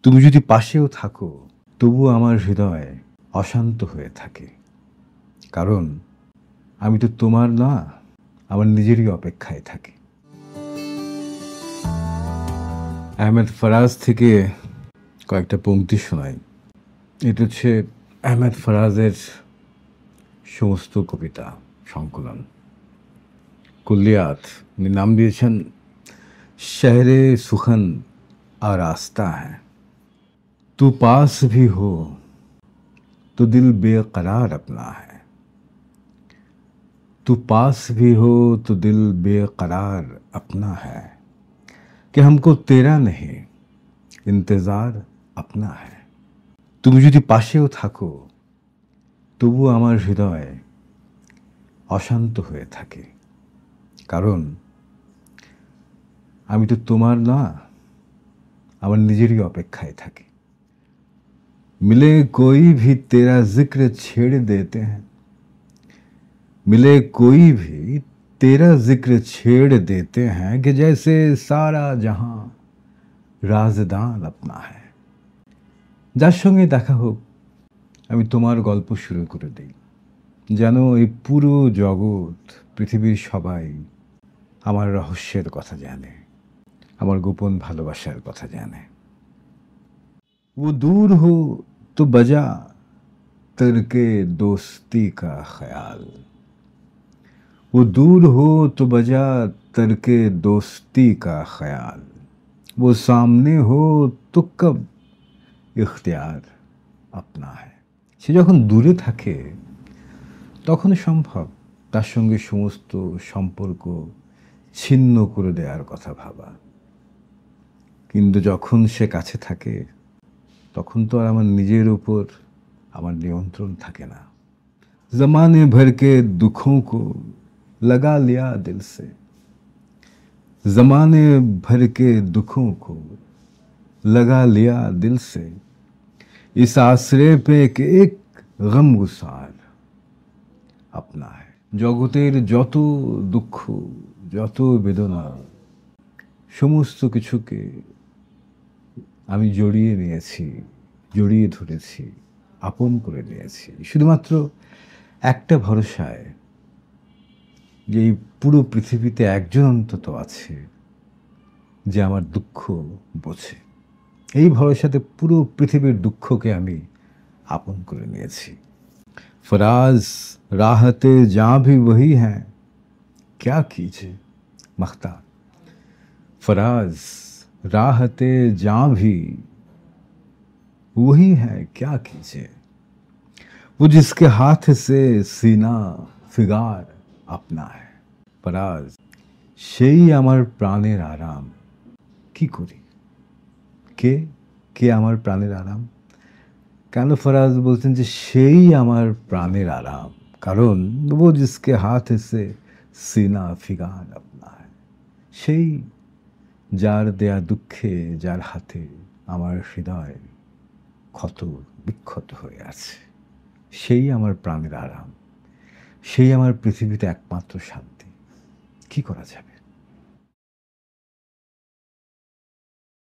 তুমি যদি পাশেও থাকো তবু আমার হৃদয় অশান্ত হয়ে থাকে, কারণ আমি তো তোমার না, আমার নিজেরই অপেক্ষায় থাকি। আহমেদ ফরাজ থেকে কয়েকটা পংক্তি শোনাই। এটা হচ্ছে আহমেদ ফরাজের সমস্ত কবিতা সংকলন, কুল্লিয়াত। উনি নাম দিয়েছেন শহরে সুখন आरास्ता है। तू पास भी हो तो दिल बेकरार अपना है। तू पास भी हो तो दिल बेकरार अपना है, कि हमको तेरा नहीं इंतज़ार अपना है। তুমি যদি পাশেও থাকো তবু আমার হৃদয় অশান্ত হয়ে থাকে, কারণ আমি তো তোমার না, আমার নিজেরই অপেক্ষায় থাকি। मिले कोई भी तेरा जिक्र छेड़ देते हैं, मिले कोई भी तेरा जिक्र छेड़ देते हैं, कि जैसे सारा जहां राजदान अपना है। যার সঙ্গে দেখা হোক আমি তোমার গল্প শুরু করে দিই, যেন এই পুরো জগৎ, পৃথিবীর সবাই আমার রহস্যের কথা জানে, আমার গোপন ভালোবাসার কথা জানে। वो दूर हो तो बजा तरके दोस्ती का ख्याल, वो दूर हो तो बजा तरके दोस्ती का ख्याल, वो सामने हो तो कब इख्तियार अपना है। সে যখন দূরে থাকে তখন সম্ভব তার সঙ্গে সমস্ত সম্পর্ক ছিন্ন করে দেওয়ার কথা ভাবা, কিন্তু যখন সে কাছে থাকে তখন তো আর আমার নিজের উপর আমার নিয়ন্ত্রণ থাকে না। जमाने भर के दुखों को लगा लिया दिल से, जमाने भर के दुखों को लगा लिया दिल से, इस आसरे पे कि एक गम गुसार अपना है। জগতের যত দুঃখ, যত বেদনা, সমস্ত কিছুকে আমি জড়িয়ে নিয়েছি, জড়িয়ে ধরেছি, আপন করে নিয়েছি, শুধুমাত্র একটা ভরসায় যে এই পুরো পৃথিবীতে একজন অন্তত আছে যে আমার দুঃখ বোঝে। এই ভরসাতে পুরো পৃথিবীর দুঃখকে আমি আপন করে নিয়েছি। फराज राहते जहाँ भी वही हैं, क्या कीजिए मख्तार। फराज राहते जहाँ भी वही है, क्या कीजिए। वो जिसके हाथ से सीना फिगार अपना है। फराज সেই আমার প্রাণের আরাম, কি করি, কে কে আমার প্রাণের আরাম। কেন ফরাজ বলছেন যে সেই আমার প্রাণের আরাম, কারণ वो जिसके हाथ से सीना फिगार अपना है, সেই যার দেয়া দুঃখে, যার হাতে আমার হৃদয় ক্ষত বিক্ষত হয়ে আছে, সেই আমার প্রাণের আরাম, সেই আমার পৃথিবীতে একমাত্র শান্তি। কি করা যাবে?